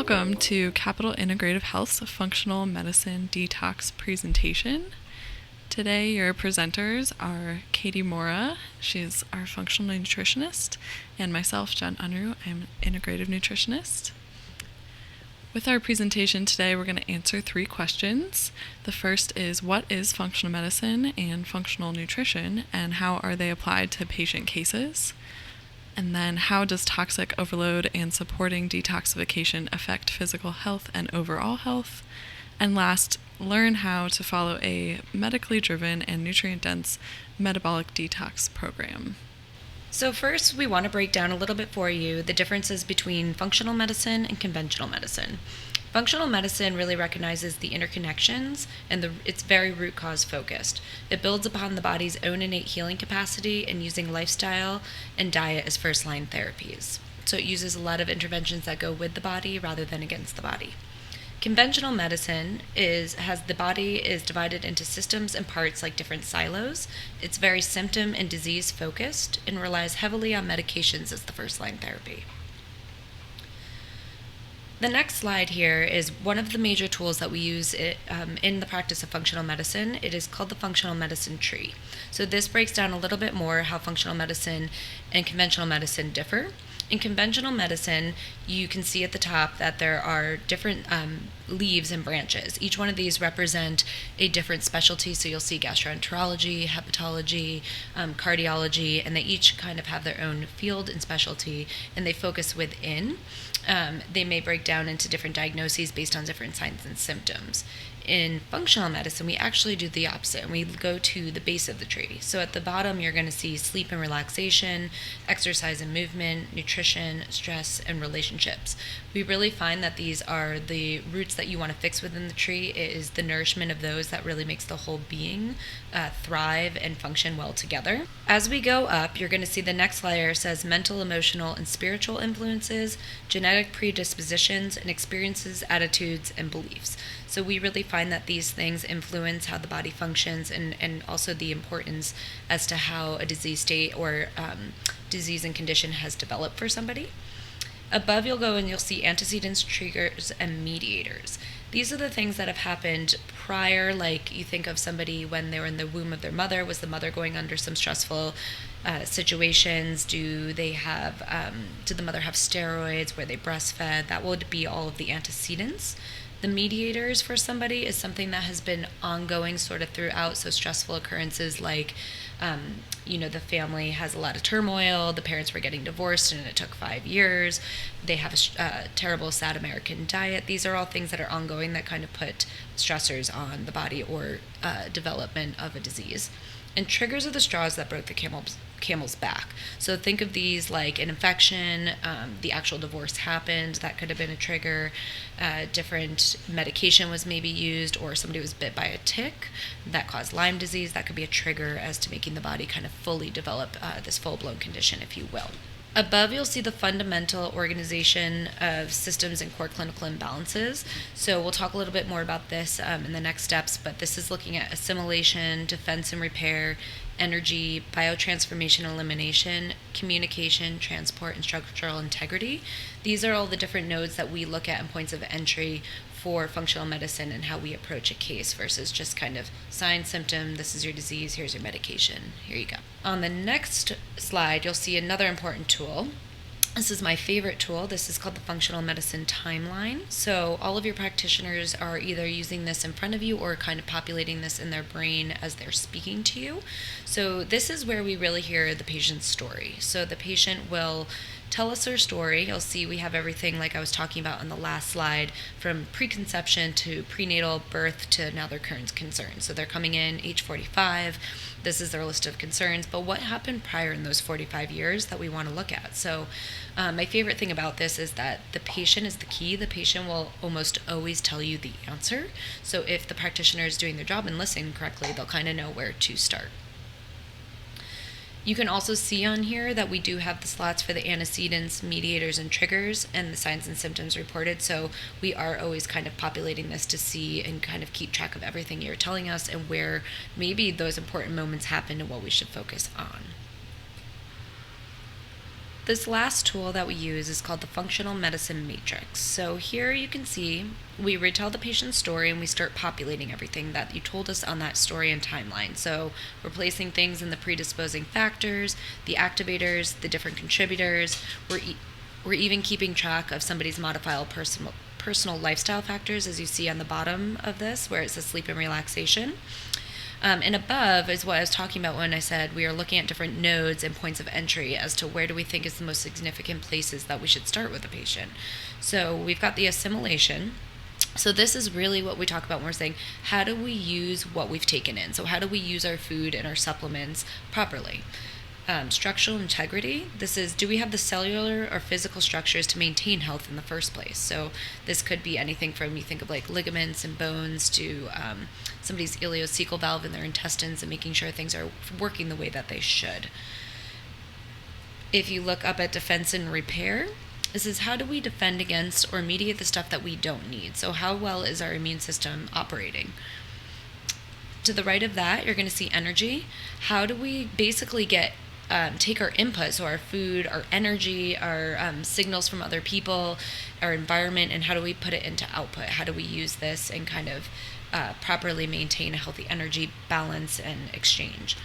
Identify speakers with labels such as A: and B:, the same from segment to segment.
A: Welcome to Capital Integrative Health's Functional Medicine Detox presentation. Today your presenters are Katie Mora, she's our functional nutritionist, and myself, Jen Unruh, I'm an integrative nutritionist. With our presentation today, we're going to answer 3 questions. The first is, what is functional medicine and functional nutrition, and how are they applied to patient cases? And then, how does toxic overload and supporting detoxification affect physical health and overall health? And last, learn how to follow a medically driven and nutrient-dense metabolic detox program.
B: So first, we want to break down a little bit for you the differences between functional medicine and conventional medicine. Functional medicine really recognizes the interconnections and it's very root cause focused. It builds upon the body's own innate healing capacity and using lifestyle and diet as first-line therapies. So it uses a lot of interventions that go with the body rather than against the body. Conventional medicine has the body is divided into systems and parts like different silos. It's very symptom and disease focused and relies heavily on medications as the first-line therapy. The next slide here is one of the major tools that we use in the practice of functional medicine. It is called the functional medicine tree. So this breaks down a little bit more how functional medicine and conventional medicine differ. In conventional medicine, you can see at the top that there are different leaves and branches. Each one of these represent a different specialty. So you'll see gastroenterology, hepatology, cardiology, and they each kind of have their own field and specialty, and they focus within. They may break down into different diagnoses based on different signs and symptoms. In functional medicine, we actually do the opposite, and we go to the base of the tree. So at the bottom, you're going to see sleep and relaxation, exercise and movement, nutrition, stress, and relationships. We really find that these are the roots that you want to fix within the tree. It is the nourishment of those that really makes the whole being thrive and function well together. As we go up, you're going to see the next layer says mental, emotional, and spiritual influences, genetic predispositions, and experiences, attitudes, and beliefs. So we really find that these things influence how the body functions and also the importance as to how a disease state or disease and condition has developed for somebody. Above you'll go and you'll see antecedents, triggers, and mediators. These are the things that have happened prior, like you think of somebody when they were in the womb of their mother. Was the mother going under some stressful situations? Did the mother have steroids? Were they breastfed? That would be all of the antecedents. The mediators for somebody is something that has been ongoing sort of throughout, so stressful occurrences like, the family has a lot of turmoil, the parents were getting divorced and it took 5 years, they have a terrible, sad American diet. These are all things that are ongoing that kind of put stressors on the body or development of a disease. And triggers are the straws that broke the camel's back. So think of these like an infection, the actual divorce happened, that could have been a trigger, different medication was maybe used, or somebody was bit by a tick that caused Lyme disease. That could be a trigger as to making the body kind of fully develop this full-blown condition, if you will. Above, you'll see the fundamental organization of systems and core clinical imbalances. So we'll talk a little bit more about this in the next steps, but this is looking at assimilation, defense and repair, energy, biotransformation and elimination, communication, transport, and structural integrity. These are all the different nodes that we look at and points of entry for functional medicine and how we approach a case versus just kind of sign, symptom, this is your disease, here's your medication, here you go. On the next slide, you'll see another important tool. This is my favorite tool. This is called the Functional Medicine Timeline. So all of your practitioners are either using this in front of you or kind of populating this in their brain as they're speaking to you. So this is where we really hear the patient's story. So the patient will tell us their story. You'll see we have everything like I was talking about on the last slide, from preconception to prenatal birth to now their current concerns. So they're coming in age 45. This is their list of concerns, but what happened prior in those 45 years that we want to look at? So my favorite thing about this is that the patient is the key. The patient will almost always tell you the answer. So if the practitioner is doing their job and listening correctly, they'll kind of know where to start. You can also see on here that we do have the slots for the antecedents, mediators, and triggers, and the signs and symptoms reported. So we are always kind of populating this to see and kind of keep track of everything you're telling us and where maybe those important moments happen and what we should focus on. This last tool that we use is called the Functional Medicine Matrix. So here you can see we retell the patient's story and we start populating everything that you told us on that story and timeline. So we're placing things in the predisposing factors, the activators, the different contributors. We're even keeping track of somebody's modifiable personal lifestyle factors, as you see on the bottom of this, where it says sleep and relaxation. And above is what I was talking about when I said we are looking at different nodes and points of entry as to where do we think is the most significant places that we should start with the patient. So we've got the assimilation. So this is really what we talk about when we're saying, how do we use what we've taken in? So how do we use our food and our supplements properly? Structural integrity, this is, do we have the cellular or physical structures to maintain health in the first place? So this could be anything from, you think of like ligaments and bones to somebody's ileocecal valve in their intestines and making sure things are working the way that they should. If you look up at defense and repair, this is how do we defend against or mediate the stuff that we don't need? So how well is our immune system operating? To the right of that, you're going to see energy. How do we basically take our input, so our food, our energy, our signals from other people, our environment, and how do we put it into output? How do we use this and kind of properly maintain a healthy energy balance and exchange?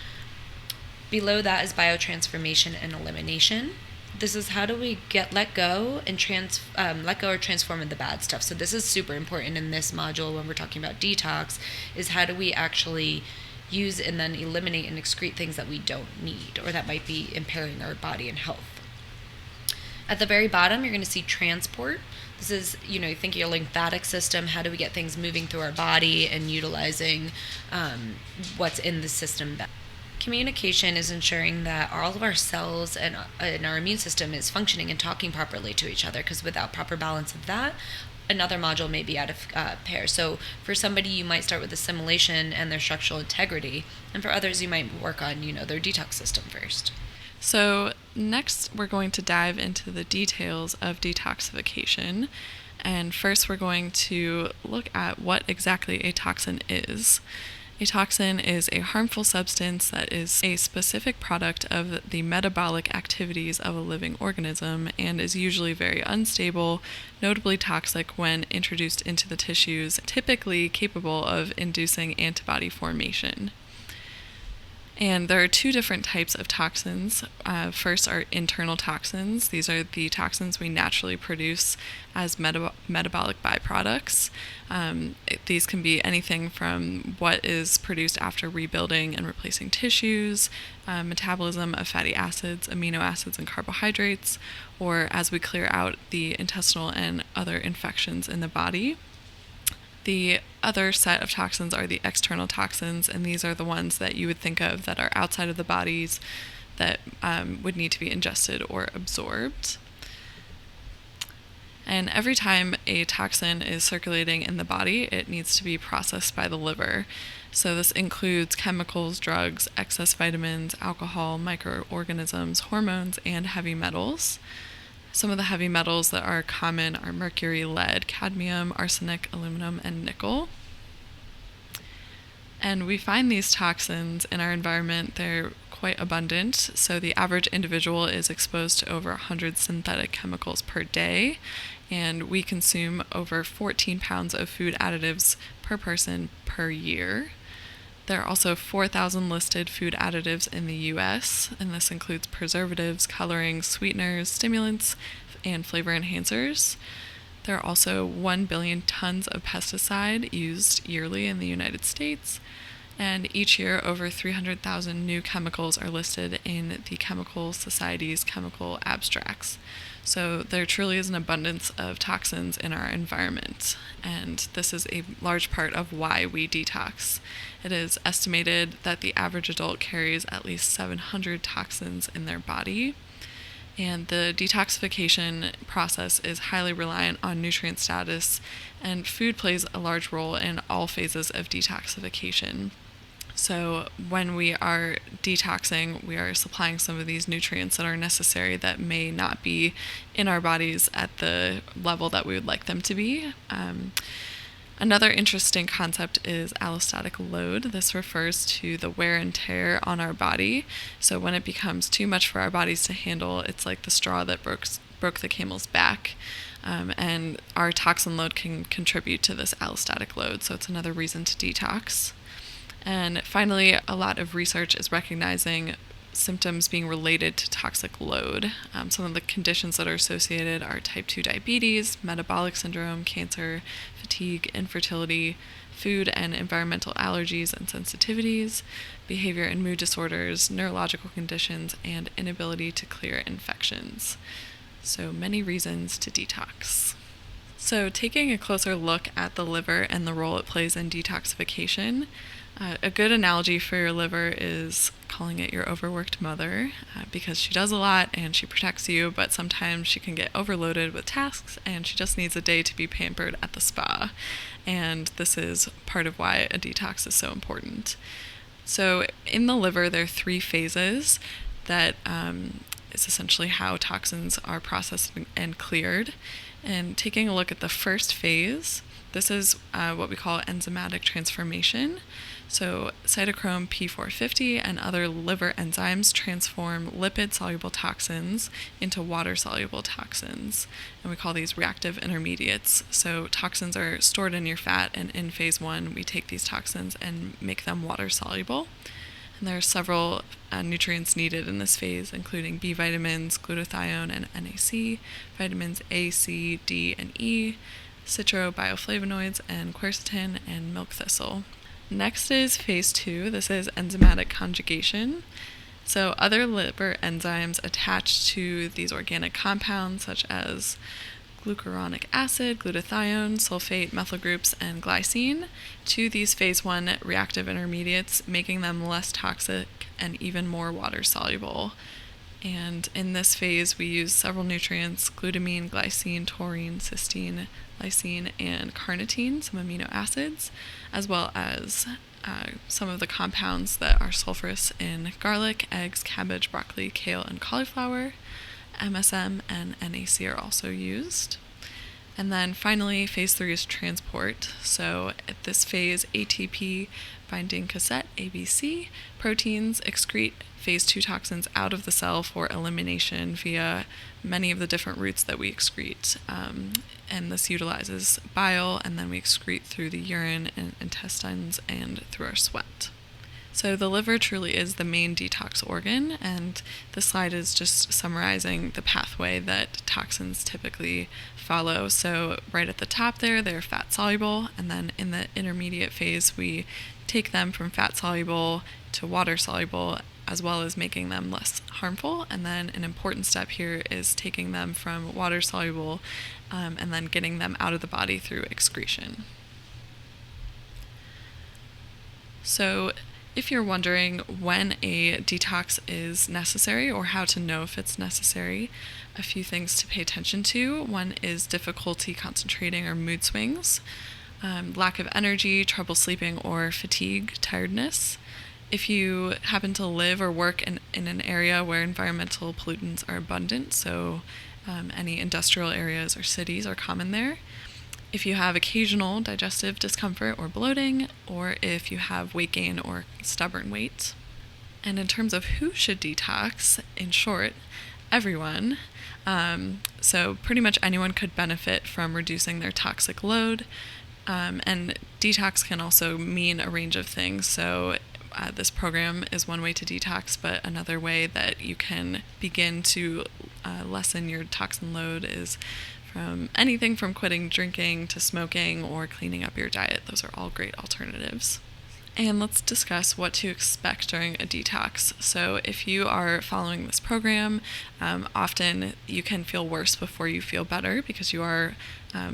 B: Below that is biotransformation and elimination. This is how do we let go or transform the bad stuff. So this is super important in this module when we're talking about detox, is how do we actually use and then eliminate and excrete things that we don't need or that might be impairing our body and health. At the very bottom, you're going to see transport. This is, you think your lymphatic system, how do we get things moving through our body and utilizing what's in the system. Communication is ensuring that all of our cells and our immune system is functioning and talking properly to each other, because without proper balance of that, another module may be out of pair. So for somebody, you might start with assimilation and their structural integrity, and for others, you might work on, their detox system first.
A: So next, we're going to dive into the details of detoxification. And first, we're going to look at what exactly a toxin is. A toxin is a harmful substance that is a specific product of the metabolic activities of a living organism and is usually very unstable, notably toxic when introduced into the tissues, typically capable of inducing antibody formation. And there are two different types of toxins. First are internal toxins. These are the toxins we naturally produce as metabolic byproducts. These can be anything from what is produced after rebuilding and replacing tissues, metabolism of fatty acids, amino acids, and carbohydrates, or as we clear out the intestinal and other infections in the body. The other set of toxins are the external toxins, and these are the ones that you would think of that are outside of the bodies that would need to be ingested or absorbed. And every time a toxin is circulating in the body, it needs to be processed by the liver. So this includes chemicals, drugs, excess vitamins, alcohol, microorganisms, hormones, and heavy metals. Some of the heavy metals that are common are mercury, lead, cadmium, arsenic, aluminum, and nickel. And we find these toxins in our environment. They're quite abundant. So the average individual is exposed to over 100 synthetic chemicals per day, and we consume over 14 pounds of food additives per person per year. There are also 4,000 listed food additives in the U.S., and this includes preservatives, colorings, sweeteners, stimulants, and flavor enhancers. There are also 1 billion tons of pesticide used yearly in the United States, and each year over 300,000 new chemicals are listed in the Chemical Society's chemical abstracts. So there truly is an abundance of toxins in our environment, and this is a large part of why we detox. It is estimated that the average adult carries at least 700 toxins in their body, and the detoxification process is highly reliant on nutrient status, and food plays a large role in all phases of detoxification. So when we are detoxing, we are supplying some of these nutrients that are necessary that may not be in our bodies at the level that we would like them to be. Another interesting concept is allostatic load. This refers to the wear and tear on our body. So when it becomes too much for our bodies to handle, it's like the straw that broke the camel's back. And our toxin load can contribute to this allostatic load, so it's another reason to detox. And finally, a lot of research is recognizing symptoms being related to toxic load. Some of the conditions that are associated are type 2 diabetes, metabolic syndrome, cancer, fatigue, infertility, food and environmental allergies and sensitivities, behavior and mood disorders, neurological conditions, and inability to clear infections. So many reasons to detox. So taking a closer look at the liver and the role it plays in detoxification, a good analogy for your liver is calling it your overworked mother, because she does a lot and she protects you, but sometimes she can get overloaded with tasks and she just needs a day to be pampered at the spa. And this is part of why a detox is so important. So in the liver, there are 3 phases that is essentially how toxins are processed and cleared. And taking a look at the first phase, this is what we call enzymatic transformation. So cytochrome P450 and other liver enzymes transform lipid-soluble toxins into water-soluble toxins, and we call these reactive intermediates. So toxins are stored in your fat, and in phase 1, we take these toxins and make them water-soluble. And there are several nutrients needed in this phase, including B vitamins, glutathione and NAC, vitamins A, C, D, and E, citrobioflavonoids, and quercetin, and milk thistle. Next is phase 2. This is enzymatic conjugation. So other liver enzymes attach to these organic compounds such as glucuronic acid, glutathione, sulfate, methyl groups, and glycine to these phase 1 reactive intermediates, making them less toxic and even more water soluble. And in this phase, we use several nutrients: glutamine, glycine, taurine, cysteine, lysine, and carnitine, some amino acids, as well as some of the compounds that are sulfurous in garlic, eggs, cabbage, broccoli, kale, and cauliflower. MSM and NAC are also used. And then finally, phase 3 is transport. So at this phase, ATP binding cassette, ABC, proteins excrete phase 2 toxins out of the cell for elimination via many of the different routes that we excrete. And this utilizes bile, and then we excrete through the urine and intestines and through our sweat. So the liver truly is the main detox organ, and this slide is just summarizing the pathway that toxins typically follow. So right at the top there, they're fat soluble, and then in the intermediate phase, we take them from fat soluble to water soluble, as well as making them less harmful. And then an important step here is taking them from water soluble and then getting them out of the body through excretion. So if you're wondering when a detox is necessary or how to know if it's necessary, a few things to pay attention to. One is difficulty concentrating or mood swings, lack of energy, trouble sleeping, or fatigue, tiredness. If you happen to live or work in an area where environmental pollutants are abundant, so any industrial areas or cities are common there. If you have occasional digestive discomfort or bloating, or if you have weight gain or stubborn weight. And in terms of who should detox, in short, everyone. So pretty much anyone could benefit from reducing their toxic load. And detox can also mean a range of things. So this program is one way to detox, but another way that you can begin to lessen your toxin load is from anything from quitting drinking to smoking or cleaning up your diet. Those are all great alternatives. And let's discuss what to expect during a detox. So if you are following this program, often you can feel worse before you feel better because you are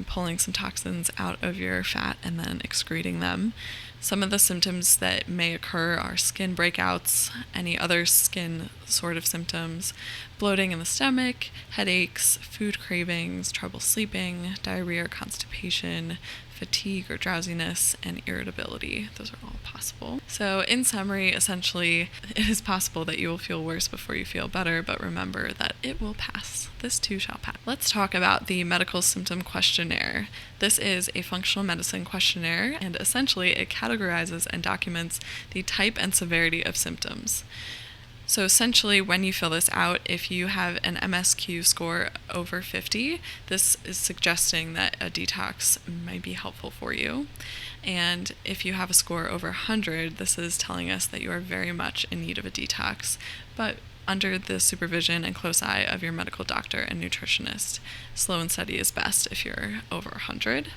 A: pulling some toxins out of your fat and then excreting them. Some of the symptoms that may occur are skin breakouts, any other skin sort of symptoms, bloating in the stomach, headaches, food cravings, trouble sleeping, diarrhea or constipation, fatigue or drowsiness, and irritability. Those are all possible. So in summary, essentially, it is possible that you will feel worse before you feel better, but remember that it will pass. This too shall pass. Let's talk about the medical symptom questionnaire. This is a functional medicine questionnaire, and essentially it categorizes and documents the type and severity of symptoms. So essentially, when you fill this out, if you have an MSQ score over 50, this is suggesting that a detox might be helpful for you. And if you have a score over 100, this is telling us that you are very much in need of a detox, but under the supervision and close eye of your medical doctor and nutritionist. Slow and steady is best if you're over 100.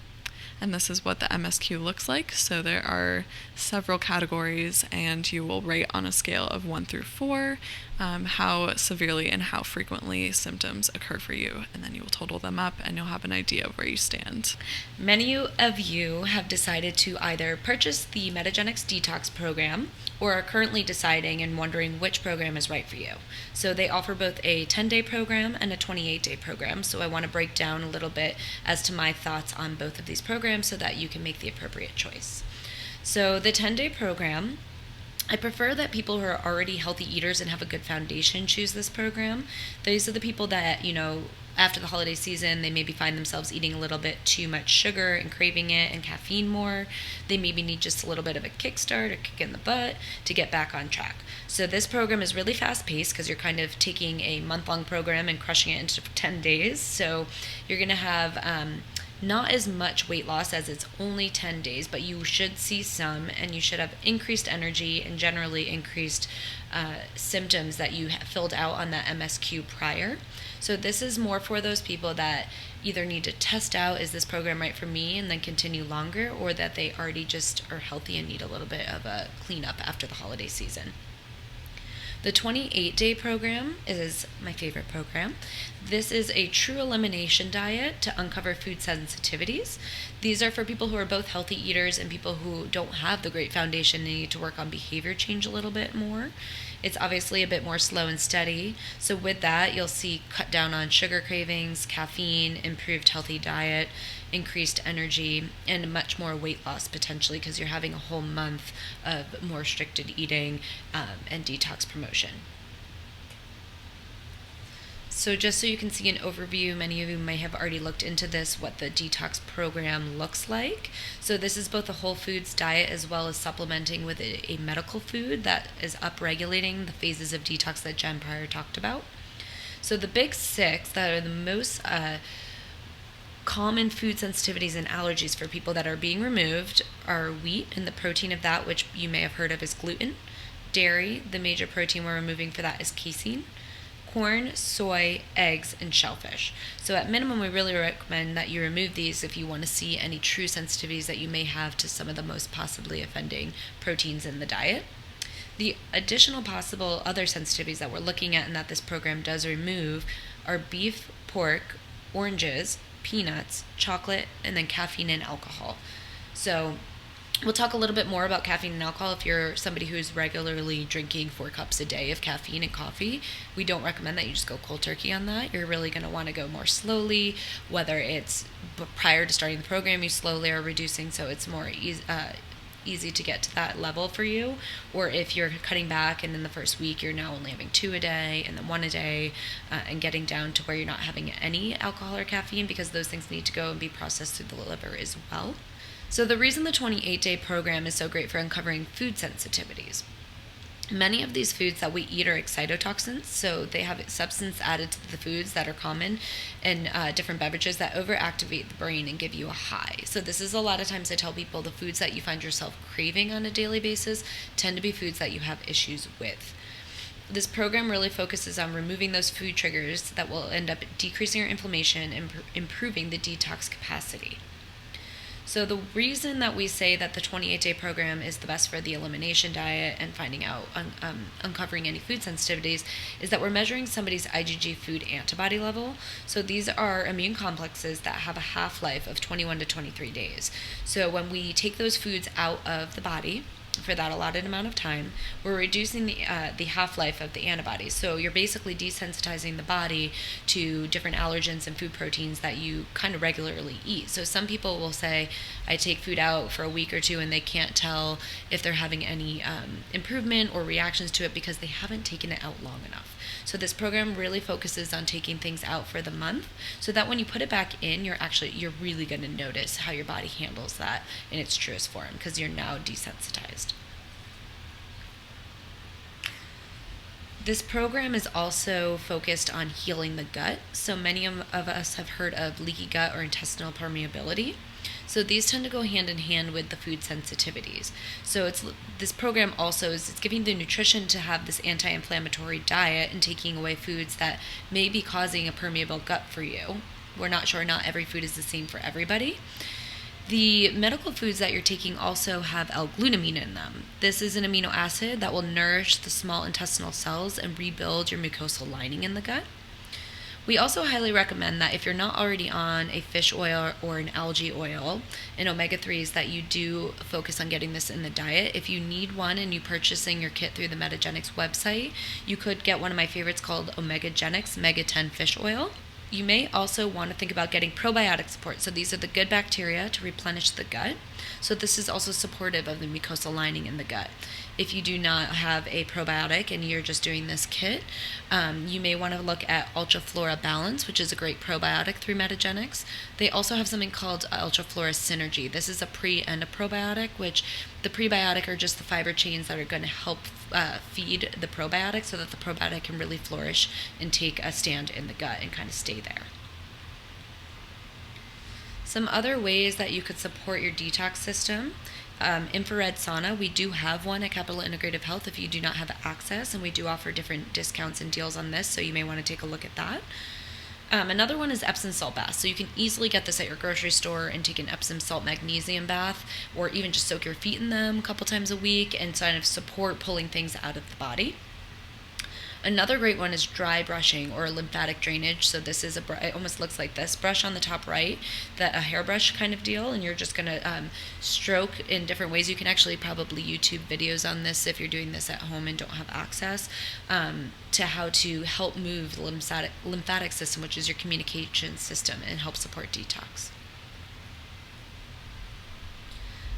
A: And this is what the MSQ looks like. So there are several categories, and you will rate on a scale of 1 through 4 how severely and how frequently symptoms occur for you. And then you will total them up, and you'll have an idea of where you stand.
B: Many of you have decided to either purchase the Metagenics Detox program or are currently deciding and wondering which program is right for you. So they offer both a 10-day program and a 28-day program. So I want to break down a little bit as to my thoughts on both of these programs so that you can make the appropriate choice. So the 10-day program, I prefer that people who are already healthy eaters and have a good foundation choose this program. These are the people that, after the holiday season, they maybe find themselves eating a little bit too much sugar and craving it and caffeine more. They maybe need just a little bit of a kickstart or kick in the butt to get back on track. So this program is really fast-paced because you're kind of taking a month-long program and crushing it into 10 days. So you're going to have not as much weight loss as it's only 10 days, but you should see some, and you should have increased energy and generally increased symptoms that you filled out on that MSQ prior. So this is more for those people that either need to test out, is this program right for me, and then continue longer, or that they already just are healthy and need a little bit of a cleanup after the holiday season. The 28-day program is my favorite program. This is a true elimination diet to uncover food sensitivities. These are for people who are both healthy eaters and people who don't have the great foundation and need to work on behavior change a little bit more. It's obviously a bit more slow and steady. So with that, you'll see cut down on sugar cravings, caffeine, improved healthy diet, increased energy, and much more weight loss potentially because you're having a whole month of more restricted eating and detox promotion. So just so you can see an overview, many of you may have already looked into this, what the detox program looks like. So this is both a whole foods diet as well as supplementing with a medical food that is upregulating the phases of detox that Jen prior talked about. So the big 6 that are the most common food sensitivities and allergies for people that are being removed are wheat and the protein of that, which you may have heard of as gluten. Dairy, the major protein we're removing for that is casein. Corn, soy, eggs, and shellfish. So at minimum, we really recommend that you remove these if you want to see any true sensitivities that you may have to some of the most possibly offending proteins in the diet. The additional possible other sensitivities that we're looking at and that this program does remove are beef, pork, oranges, peanuts, chocolate, and then caffeine and alcohol. So we'll talk a little bit more about caffeine and alcohol. If you're somebody who's regularly drinking 4 cups a day of caffeine and coffee, we don't recommend that you just go cold turkey on that. You're really going to want to go more slowly, whether it's prior to starting the program, you slowly are reducing so it's more easy to get to that level for you, or if you're cutting back and in the first week you're now only having 2 a day and then 1 a day and getting down to where you're not having any alcohol or caffeine because those things need to go and be processed through the liver as well. So the reason the 28-day program is so great for uncovering food sensitivities. Many of these foods that we eat are excitotoxins, so they have substance added to the foods that are common in different beverages that overactivate the brain and give you a high. So this is a lot of times I tell people the foods that you find yourself craving on a daily basis tend to be foods that you have issues with. This program really focuses on removing those food triggers that will end up decreasing your inflammation and improving the detox capacity. So the reason that we say that the 28-day program is the best for the elimination diet and finding out, uncovering any food sensitivities, is that we're measuring somebody's IgG food antibody level. So these are immune complexes that have a half-life of 21 to 23 days. So when we take those foods out of the body, for that allotted amount of time, we're reducing the half-life of the antibodies. So you're basically desensitizing the body to different allergens and food proteins that you kind of regularly eat. So some people will say, I take food out for a week or two and they can't tell if they're having any improvement or reactions to it because they haven't taken it out long enough. So this program really focuses on taking things out for the month so that when you put it back in, you're really going to notice how your body handles that in its truest form because you're now desensitized. This program is also focused on healing the gut. So many of us have heard of leaky gut or intestinal permeability. So these tend to go hand in hand with the food sensitivities. So this program also is giving the nutrition to have this anti-inflammatory diet and taking away foods that may be causing a permeable gut for you. We're not sure, not every food is the same for everybody. The medical foods that you're taking also have L-glutamine in them. This is an amino acid that will nourish the small intestinal cells and rebuild your mucosal lining in the gut. We also highly recommend that if you're not already on a fish oil or an algae oil and omega-3s, that you do focus on getting this in the diet. If you need one and you're purchasing your kit through the Metagenics website, you could get one of my favorites called Omega-Genics Mega 10 Fish Oil. You may also want to think about getting probiotic support. So these are the good bacteria to replenish the gut. So this is also supportive of the mucosal lining in the gut. If you do not have a probiotic and you're just doing this kit, you may want to look at Ultraflora Balance, which is a great probiotic through Metagenics. They also have something called Ultraflora Synergy. This is a pre and a probiotic, which the prebiotic are just the fiber chains that are going to help feed the probiotic so that the probiotic can really flourish and take a stand in the gut and kind of stay there. Some other ways that you could support your detox system. Infrared sauna, we do have one at Capital Integrative Health if you do not have access, and we do offer different discounts and deals on this, so you may want to take a look at that. Another one is Epsom salt bath. So you can easily get this at your grocery store and take an Epsom salt magnesium bath, or even just soak your feet in them a couple times a week and kind of support pulling things out of the body. Another great one is dry brushing or lymphatic drainage. So this is it almost looks like this brush on the top right, that a hairbrush kind of deal, and you're just going to stroke in different ways. You can actually probably YouTube videos on this if you're doing this at home and don't have access to how to help move the lymphatic system, which is your communication system, and help support detox.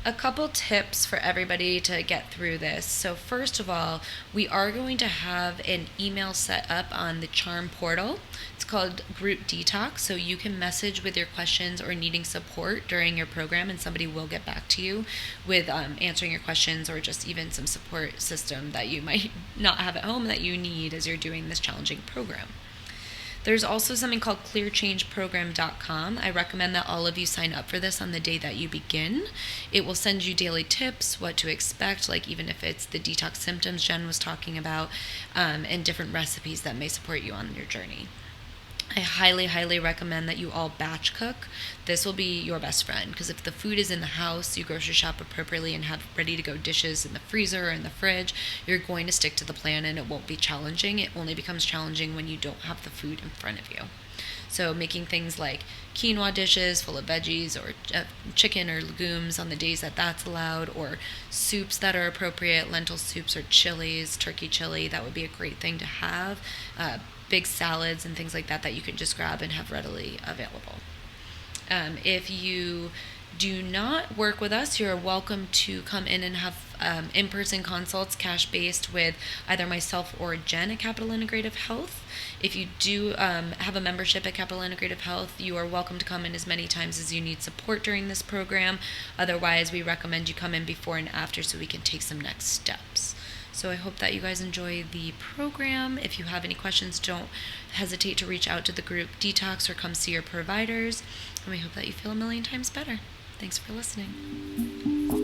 B: A couple tips for everybody to get through this. So first of all, we are going to have an email set up on the Charm portal. It's called Group Detox, so you can message with your questions or needing support during your program, and somebody will get back to you with answering your questions or just even some support system that you might not have at home that you need as you're doing this challenging program. There's also something called clearchangeprogram.com. I recommend that all of you sign up for this on the day that you begin. It will send you daily tips, what to expect, like even if it's the detox symptoms Jen was talking about, and different recipes that may support you on your journey. I highly, highly recommend that you all batch cook. This will be your best friend, because if the food is in the house, you grocery shop appropriately and have ready to go dishes in the freezer or in the fridge, you're going to stick to the plan and it won't be challenging. It only becomes challenging when you don't have the food in front of you. So making things like quinoa dishes full of veggies or chicken or legumes on the days that that's allowed, or soups that are appropriate, lentil soups or chilies, turkey chili, that would be a great thing to have. Big salads and things like that you can just grab and have readily available. If you do not work with us, you're welcome to come in and have in-person consults, cash-based, with either myself or Jen at Capital Integrative Health. If you do have a membership at Capital Integrative Health, you are welcome to come in as many times as you need support during this program. Otherwise, we recommend you come in before and after so we can take some next steps. So I hope that you guys enjoy the program. If you have any questions, don't hesitate to reach out to the group Detox or come see your providers. And we hope that you feel a million times better. Thanks for listening.